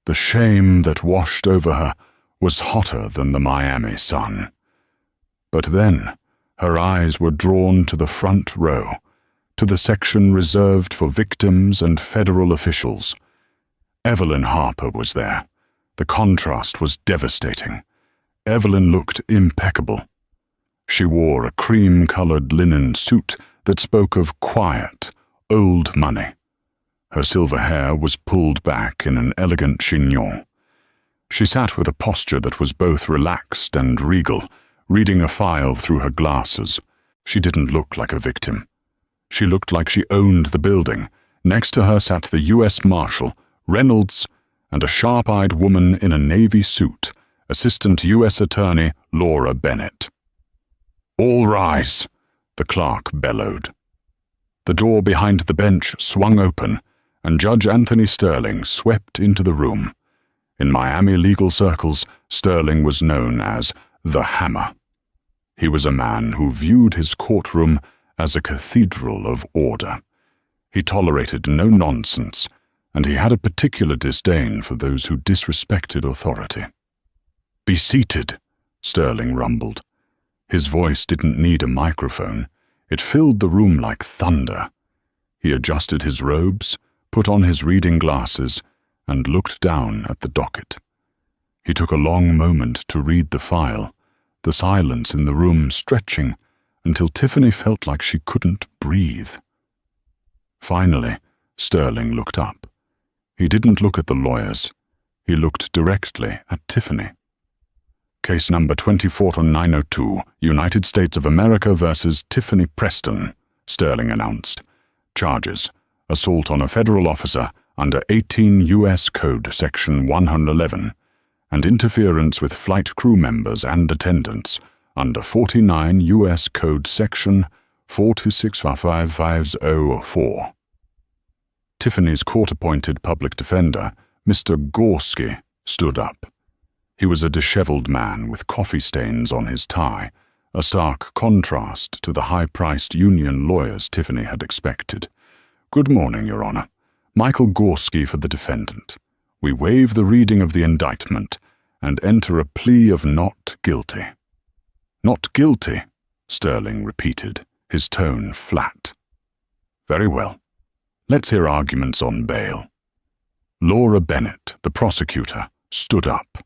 The shame that washed over her was hotter than the Miami sun. But then, her eyes were drawn to the front row, to the section reserved for victims and federal officials. Evelyn Harper was there. The contrast was devastating. Evelyn looked impeccable. She wore a cream-colored linen suit that spoke of quiet, old money. Her silver hair was pulled back in an elegant chignon. She sat with a posture that was both relaxed and regal, reading a file through her glasses. She didn't look like a victim. She looked like she owned the building. Next to her sat the U.S. Marshal, Reynolds, and a sharp-eyed woman in a navy suit, Assistant U.S. Attorney Laura Bennett. "All rise," the clerk bellowed. The door behind the bench swung open, and Judge Anthony Sterling swept into the room. In Miami legal circles, Sterling was known as the Hammer. He was a man who viewed his courtroom as a cathedral of order. He tolerated no nonsense, and he had a particular disdain for those who disrespected authority. "Be seated," Sterling rumbled. His voice didn't need a microphone. It filled the room like thunder. He adjusted his robes, put on his reading glasses, and looked down at the docket. He took a long moment to read the file, the silence in the room stretching until Tiffany felt like she couldn't breathe. Finally, Sterling looked up. He didn't look at the lawyers. He looked directly at Tiffany. "Case number 24902, United States of America versus Tiffany Preston," Sterling announced. "Charges: assault on a federal officer under 18 U.S. Code Section 111, and interference with flight crew members and attendants under 49 U.S. Code Section 4265504. Tiffany's court-appointed public defender, Mr. Gorski, stood up. He was a disheveled man with coffee stains on his tie, a stark contrast to the high-priced union lawyers Tiffany had expected. "Good morning, Your Honor. Michael Gorski for the defendant. We waive the reading of the indictment and enter a plea of not guilty." "Not guilty," Sterling repeated, his tone flat. "Very well. Let's hear arguments on bail." Laura Bennett, the prosecutor, stood up.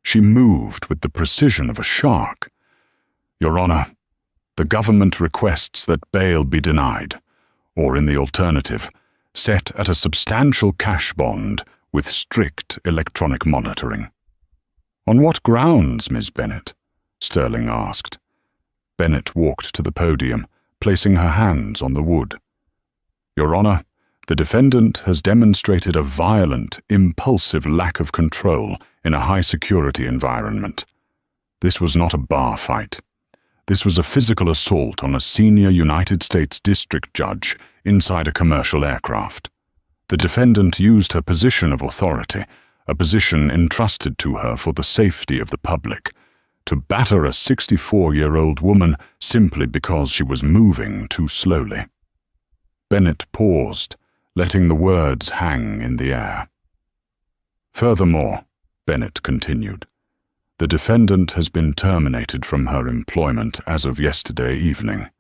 She moved with the precision of a shark. "Your Honor, the government requests that bail be denied, or in the alternative, set at a substantial cash bond with strict electronic monitoring." "On what grounds, Ms. Bennett?" Sterling asked. Bennett walked to the podium, placing her hands on the wood. "Your Honor, the defendant has demonstrated a violent, impulsive lack of control in a high-security environment. This was not a bar fight. This was a physical assault on a senior United States district judge inside a commercial aircraft. The defendant used her position of authority, a position entrusted to her for the safety of the public, to batter a 64-year-old woman simply because she was moving too slowly." Bennett paused, letting the words hang in the air. "Furthermore," Bennett continued, "the defendant has been terminated from her employment as of yesterday evening.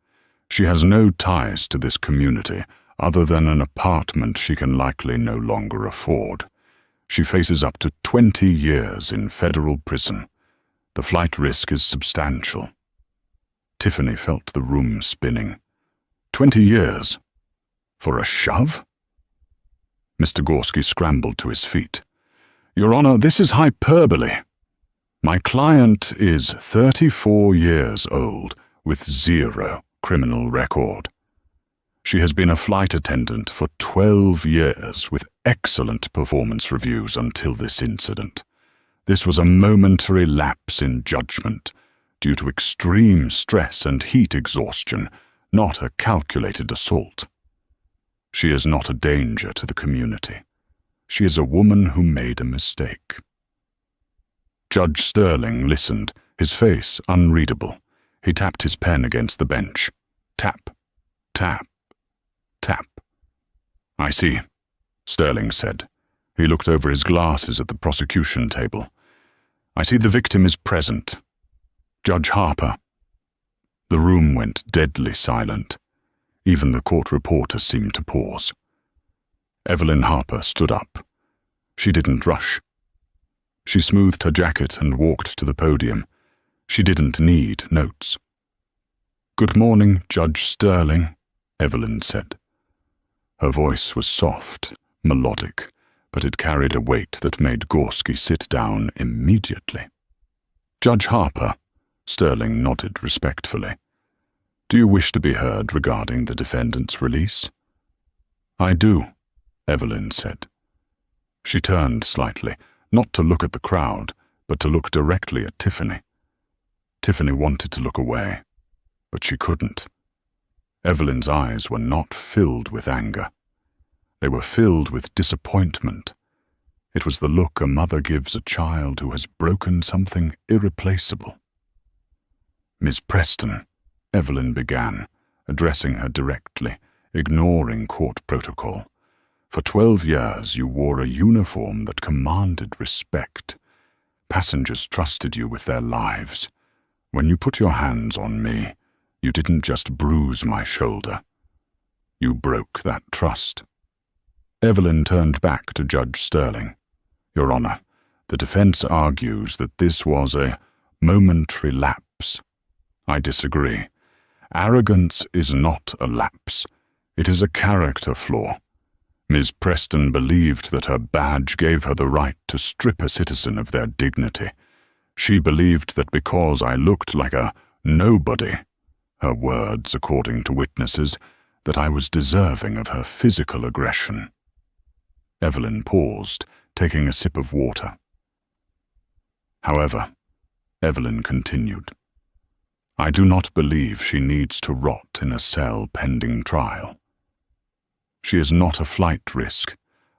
She has no ties to this community other than an apartment she can likely no longer afford. She faces up to 20 years in federal prison. The flight risk is substantial." Tiffany felt the room spinning. 20 years? For a shove? Mr. Gorski scrambled to his feet. "Your Honor, this is hyperbole. My client is 34 years old with zero criminal record. She has been a flight attendant for 12 years with excellent performance reviews until this incident. This was a momentary lapse in judgment due to extreme stress and heat exhaustion, not a calculated assault. She is not a danger to the community. She is a woman who made a mistake." Judge Sterling listened, his face unreadable. He tapped his pen against the bench. Tap, tap, tap. "I see," Sterling said. He looked over his glasses at the prosecution table. "I see the victim is present. Judge Harper." The room went deadly silent. Even the court reporter seemed to pause. Evelyn Harper stood up. She didn't rush. She smoothed her jacket and walked to the podium. She didn't need notes. "Good morning, Judge Sterling," Evelyn said. Her voice was soft, melodic, but it carried a weight that made Gorski sit down immediately. "Judge Harper," Sterling nodded respectfully. "Do you wish to be heard regarding the defendant's release?" "I do," Evelyn said. She turned slightly, not to look at the crowd, but to look directly at Tiffany. Tiffany wanted to look away, but she couldn't. Evelyn's eyes were not filled with anger. They were filled with disappointment. It was the look a mother gives a child who has broken something irreplaceable. "Miss Preston," Evelyn began, addressing her directly, ignoring court protocol. For 12 years you wore a uniform that commanded respect. Passengers trusted you with their lives. When you put your hands on me, you didn't just bruise my shoulder. You broke that trust. Evelyn turned back to Judge Sterling. Your Honor, the defense argues that this was a momentary lapse. I disagree. Arrogance is not a lapse. It is a character flaw. Ms. Preston believed that her badge gave her the right to strip a citizen of their dignity. She believed that because I looked like a nobody, her words according to witnesses, that I was deserving of her physical aggression. Evelyn paused, taking a sip of water. However, Evelyn continued, I do not believe she needs to rot in a cell pending trial. She is not a flight risk,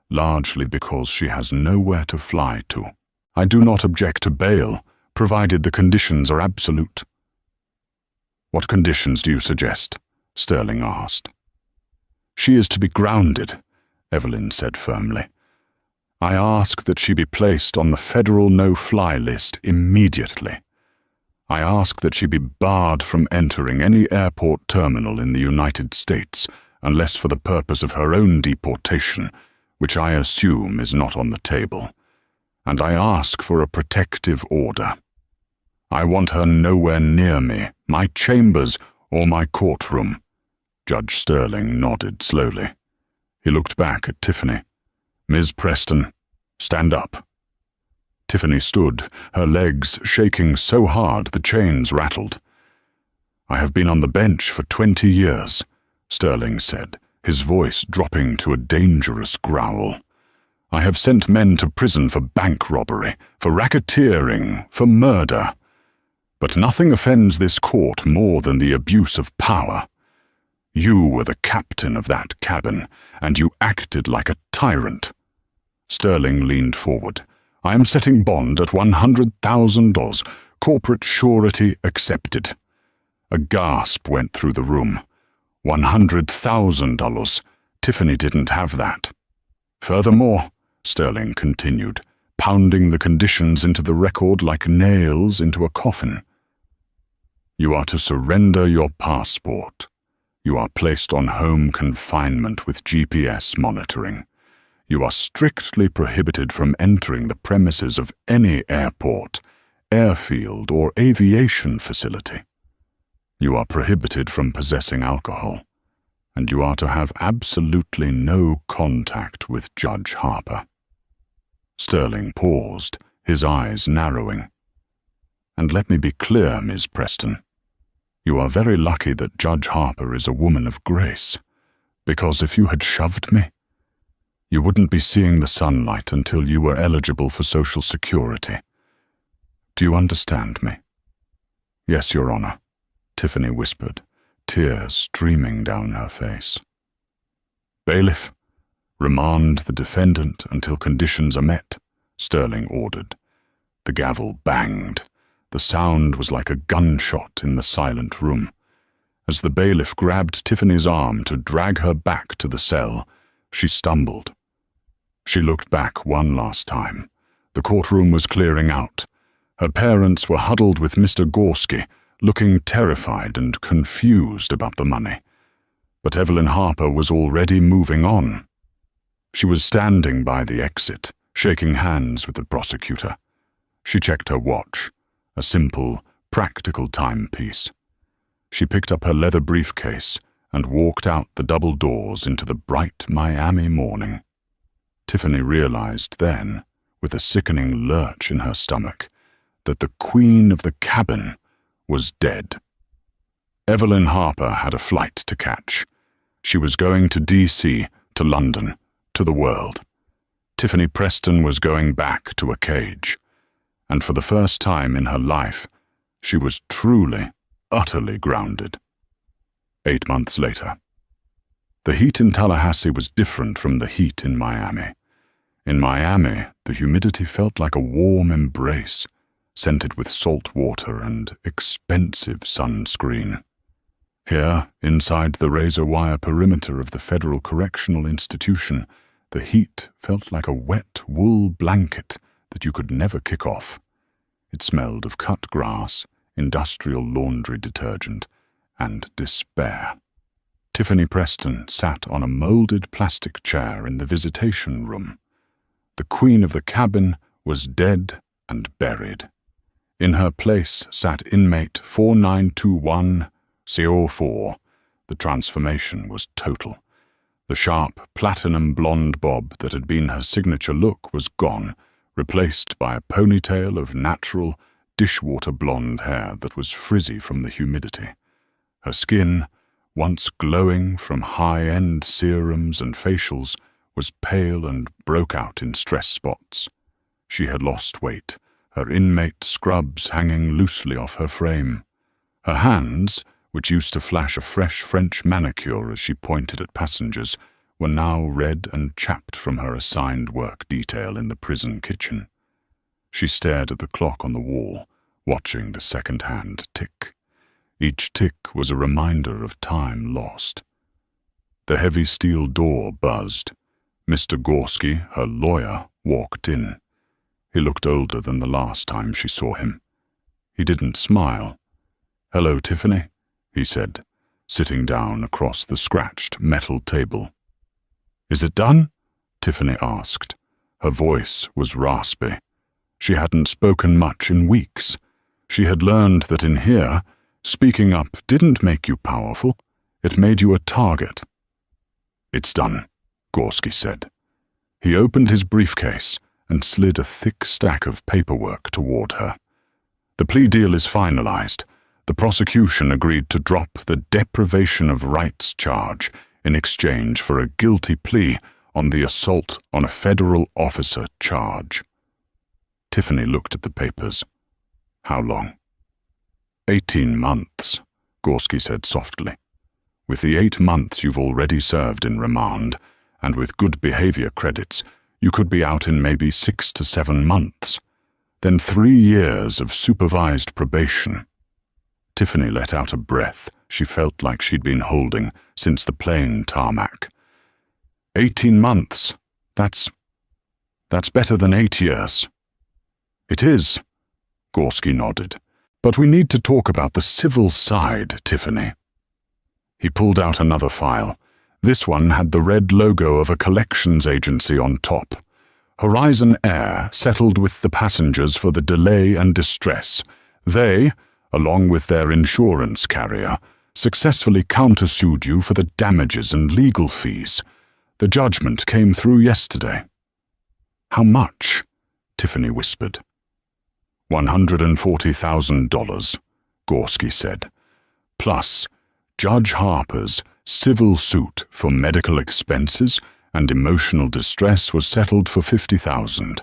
largely because she has nowhere to fly to. I do not object to bail, provided the conditions are absolute. What conditions do you suggest? Sterling asked. She is to be grounded, Evelyn said firmly. I ask that she be placed on the federal no-fly list immediately. I ask that she be barred from entering any airport terminal in the United States unless for the purpose of her own deportation, which I assume is not on the table. And I ask for a protective order. I want her nowhere near me, my chambers, or my courtroom. Judge Sterling nodded slowly. He looked back at Tiffany. Ms. Preston, stand up. Tiffany stood, her legs shaking so hard the chains rattled. I have been on the bench for 20 years, Sterling said, his voice dropping to a dangerous growl. I have sent men to prison for bank robbery, for racketeering, for murder. But nothing offends this court more than the abuse of power. You were the captain of that cabin, and you acted like a tyrant. Sterling leaned forward. I am setting bond at $100,000, corporate surety accepted. A gasp went through the room. $100,000. Tiffany didn't have that. Furthermore, Sterling continued, pounding the conditions into the record like nails into a coffin. You are to surrender your passport. You are placed on home confinement with GPS monitoring. You are strictly prohibited from entering the premises of any airport, airfield, or aviation facility. You are prohibited from possessing alcohol, and you are to have absolutely no contact with Judge Harper. Sterling paused, his eyes narrowing. And let me be clear, Ms. Preston. You are very lucky that Judge Harper is a woman of grace, because if you had shoved me, you wouldn't be seeing the sunlight until you were eligible for Social Security. Do you understand me? Yes, Your Honor, Tiffany whispered, tears streaming down her face. Bailiff, remand the defendant until conditions are met, Sterling ordered. The gavel banged. The sound was like a gunshot in the silent room. As the bailiff grabbed Tiffany's arm to drag her back to the cell, she stumbled. She looked back one last time. The courtroom was clearing out. Her parents were huddled with Mr. Gorski, looking terrified and confused about the money. But Evelyn Harper was already moving on. She was standing by the exit, shaking hands with the prosecutor. She checked her watch, a simple, practical timepiece. She picked up her leather briefcase and walked out the double doors into the bright Miami morning. Tiffany realized then, with a sickening lurch in her stomach, that the queen of the cabin was dead. Evelyn Harper had a flight to catch. She was going to D.C., to London, to the world. Tiffany Preston was going back to a cage. And for the first time in her life, she was truly, utterly grounded. 8 months later. The heat in Tallahassee was different from the heat in Miami. In Miami, the humidity felt like a warm embrace, scented with salt water and expensive sunscreen. Here, inside the razor-wire perimeter of the Federal Correctional Institution, The heat felt like a wet wool blanket that you could never kick off. It smelled of cut grass, industrial laundry detergent, and despair. Tiffany Preston sat on a molded plastic chair in the visitation room. The queen of the cabin was dead and buried. In her place sat inmate 4921-04. The transformation was total. The sharp, platinum blonde bob that had been her signature look was gone, replaced by a ponytail of natural, dishwater blonde hair that was frizzy from the humidity. Her skin, once glowing from high-end serums and facials, was pale and broke out in stress spots. She had lost weight, her inmate scrubs hanging loosely off her frame. Her hands, which used to flash a fresh French manicure as she pointed at passengers, were now red and chapped from her assigned work detail in the prison kitchen. She stared at the clock on the wall, watching the second-hand tick. Each tick was a reminder of time lost. The heavy steel door buzzed. Mr. Gorski, her lawyer, walked in. He looked older than the last time she saw him. He didn't smile. "Hello, Tiffany," he said, sitting down across the scratched metal table. "Is it done?" Tiffany asked. Her voice was raspy. She hadn't spoken much in weeks. She had learned that in here, speaking up didn't make you powerful, it made you a target. "It's done," Gorski said. He opened his briefcase and slid a thick stack of paperwork toward her. "The plea deal is finalized. The prosecution agreed to drop the deprivation of rights charge in exchange for a guilty plea on the assault on a federal officer charge." Tiffany looked at the papers. "How long?" 18 months, Gorski said softly. "With the 8 months you've already served in remand, and with good behavior credits, you could be out in maybe 6 to 7 months. Then 3 years of supervised probation." Tiffany let out a breath she felt like she'd been holding since the plane tarmac. 18 months. That's better than 8 years. "It is," Gorski nodded. "But we need to talk about the civil side, Tiffany." He pulled out another file. This one had the red logo of a collections agency on top. Horizon Air settled with the passengers for the delay and distress. They, along with their insurance carrier, successfully countersued you for the damages and legal fees. The judgment came through yesterday. "How much?" Tiffany whispered. $140,000, Gorski said. Plus, Judge Harper's civil suit for medical expenses and emotional distress was settled for $50,000.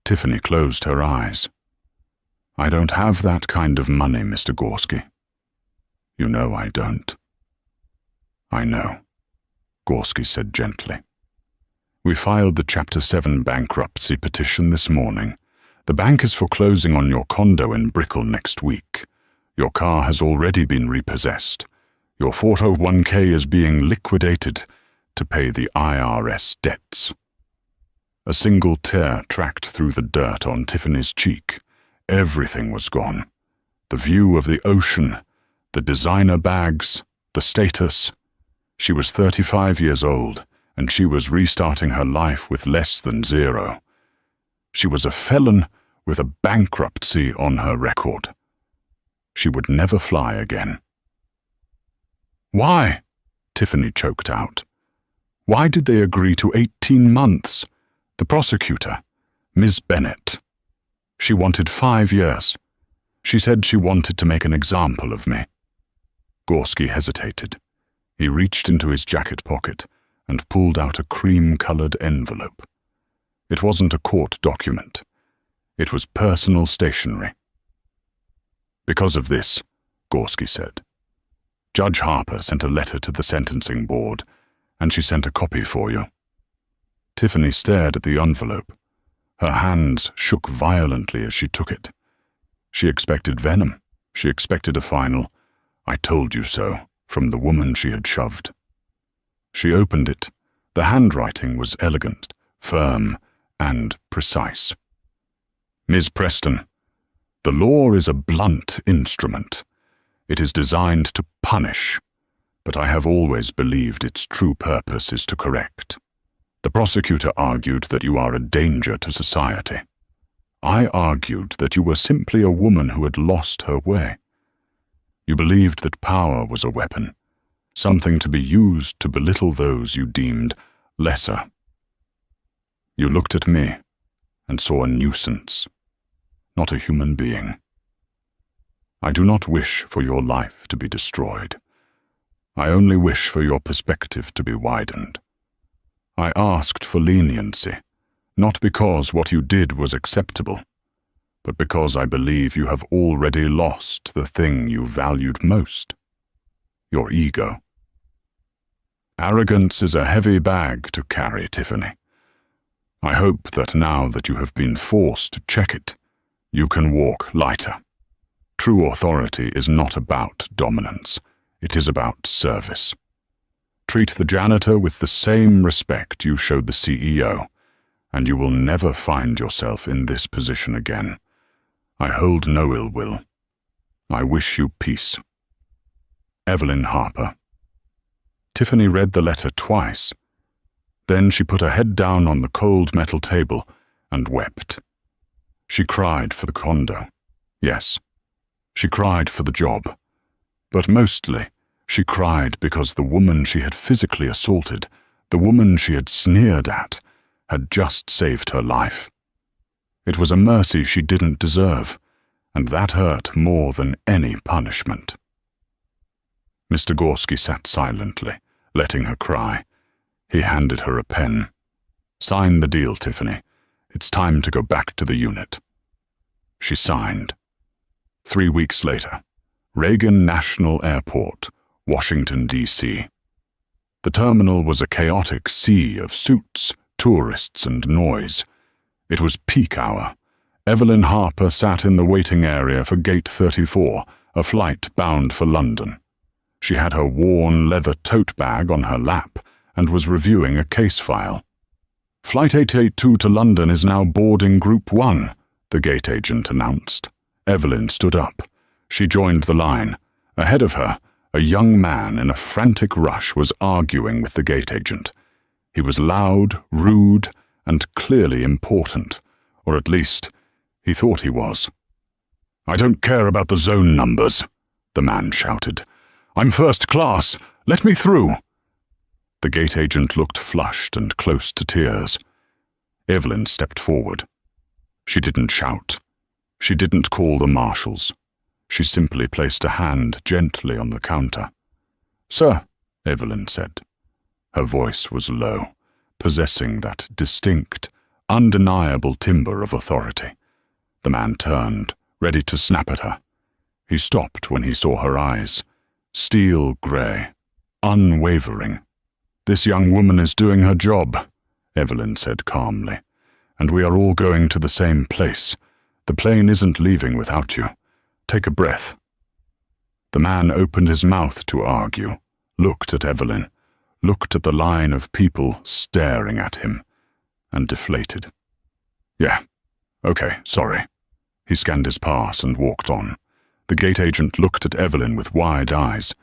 Tiffany closed her eyes. "I don't have that kind of money, Mr. Gorski." "You know I don't." "I know," Gorski said gently. "We filed the Chapter 7 bankruptcy petition this morning. The bank is foreclosing on your condo in Brickell next week. Your car has already been repossessed. Your 401k is being liquidated to pay the IRS debts." A single tear tracked through the dirt on Tiffany's cheek. Everything was gone. The view of the ocean, the designer bags, the status. She was 35 years old, and she was restarting her life with less than zero. She was a felon with a bankruptcy on her record. She would never fly again. "Why?" Tiffany choked out. "Why did they agree to 18 months? The prosecutor, Ms. Bennett. She wanted 5 years. She said she wanted to make an example of me." Gorski hesitated. He reached into his jacket pocket and pulled out a cream-colored envelope. It wasn't a court document. It was personal stationery. "Because of this," Gorski said, "Judge Harper sent a letter to the sentencing board, and she sent a copy for you." Tiffany stared at the envelope. Her hands shook violently as she took it. She expected venom. She expected a final, "I told you so," from the woman she had shoved. She opened it, The handwriting was elegant, firm, and precise. Ms. Preston, the law is a blunt instrument. It is designed to punish, but I have always believed its true purpose is to correct. The prosecutor argued that you are a danger to society. I argued that you were simply a woman who had lost her way. You believed that power was a weapon, something to be used to belittle those you deemed lesser. You looked at me and saw a nuisance, not a human being. I do not wish for your life to be destroyed. I only wish for your perspective to be widened. I asked for leniency, not because what you did was acceptable, but because I believe you have already lost the thing you valued most, your ego. Arrogance is a heavy bag to carry, Tiffany. I hope that now that you have been forced to check it, you can walk lighter. True authority is not about dominance. It is about service. Treat the janitor with the same respect you showed the CEO, and you will never find yourself in this position again. I hold no ill will. I wish you peace. Evelyn Harper. Tiffany read the letter twice. Then she put her head down on the cold metal table and wept. She cried for the condo. Yes, she cried for the job. But mostly, she cried because the woman she had physically assaulted, the woman she had sneered at, had just saved her life. It was a mercy she didn't deserve, and that hurt more than any punishment. Mr. Gorski sat silently, letting her cry. He handed her a pen. Sign the deal, Tiffany. It's time to go back to the unit. She signed. 3 weeks later, Reagan National Airport, Washington, D.C. The terminal was a chaotic sea of suits, tourists, and noise. It was peak hour. Evelyn Harper sat in the waiting area for Gate 34, a flight bound for London. She had her worn leather tote bag on her lap and was reviewing a case file. Flight 882 to London is now boarding Group 1, the gate agent announced. Evelyn stood up. She joined the line. Ahead of her, a young man in a frantic rush was arguing with the gate agent. He was loud, rude, and clearly important, or at least, he thought he was. "I don't care about the zone numbers," the man shouted. "I'm first class. Let me through." The gate agent looked flushed and close to tears. Evelyn stepped forward. She didn't shout. She didn't call the marshals. She simply placed a hand gently on the counter. "Sir," Evelyn said. Her voice was low, possessing that distinct, undeniable timbre of authority. The man turned, ready to snap at her. He stopped when he saw her eyes, steel grey, unwavering. "This young woman is doing her job," Evelyn said calmly, "and we are all going to the same place. The plane isn't leaving without you. Take a breath." The man opened his mouth to argue, looked at Evelyn, looked at the line of people staring at him, and deflated. "Yeah, okay, sorry." He scanned his pass and walked on. The gate agent looked at Evelyn with wide eyes.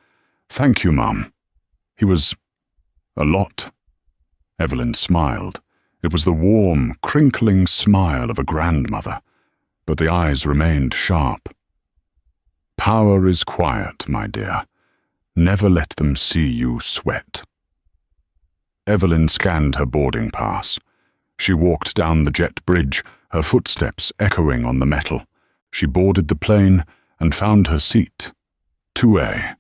"Thank you, Mum." He was a lot. Evelyn smiled. It was the warm, crinkling smile of a grandmother, but the eyes remained sharp. "Power is quiet, my dear. Never let them see you sweat." Evelyn scanned her boarding pass. She walked down the jet bridge, her footsteps echoing on the metal. She boarded the plane and found her seat. 2A.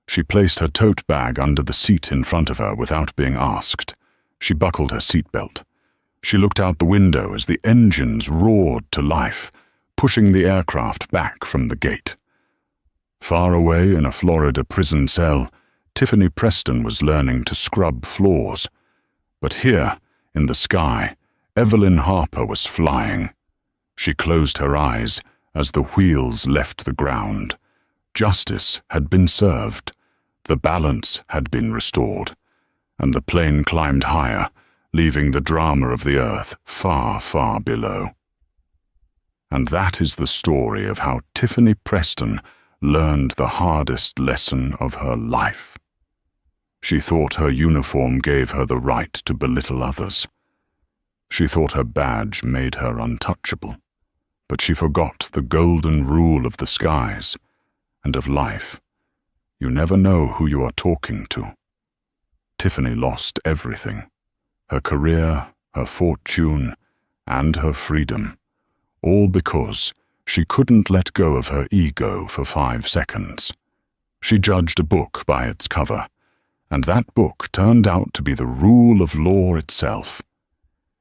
She placed her tote bag under the seat in front of her without being asked. She buckled her seatbelt. She looked out the window as the engines roared to life, pushing the aircraft back from the gate. Far away in a Florida prison cell, Tiffany Preston was learning to scrub floors. But here, in the sky, Evelyn Harper was flying. She closed her eyes as the wheels left the ground. Justice had been served. The balance had been restored. and the plane climbed higher, leaving the drama of the earth far, far below. And that is the story of how Tiffany Preston learned the hardest lesson of her life. She thought her uniform gave her the right to belittle others. She thought her badge made her untouchable. But she forgot the golden rule of the skies and of life. You never know who you are talking to. Tiffany lost everything: her career, her fortune, and her freedom, all because she couldn't let go of her ego for 5 seconds. She judged a book by its cover, and that book turned out to be the rule of law itself.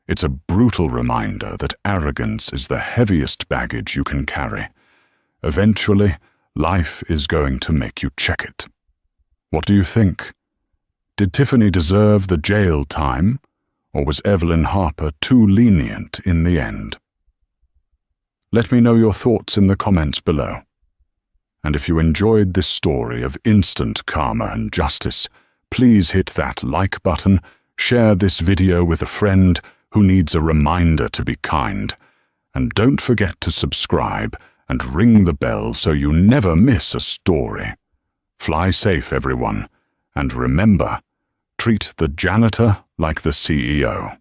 It's a brutal reminder that arrogance is the heaviest baggage you can carry. Eventually, life is going to make you check it. What do you think? Did Tiffany deserve the jail time, or was Evelyn Harper too lenient in the end? Let me know your thoughts in the comments below. And if you enjoyed this story of instant karma and justice, please hit that like button, share this video with a friend who needs a reminder to be kind, and don't forget to subscribe and ring the bell so you never miss a story. Fly safe, everyone, and remember, treat the janitor like the CEO.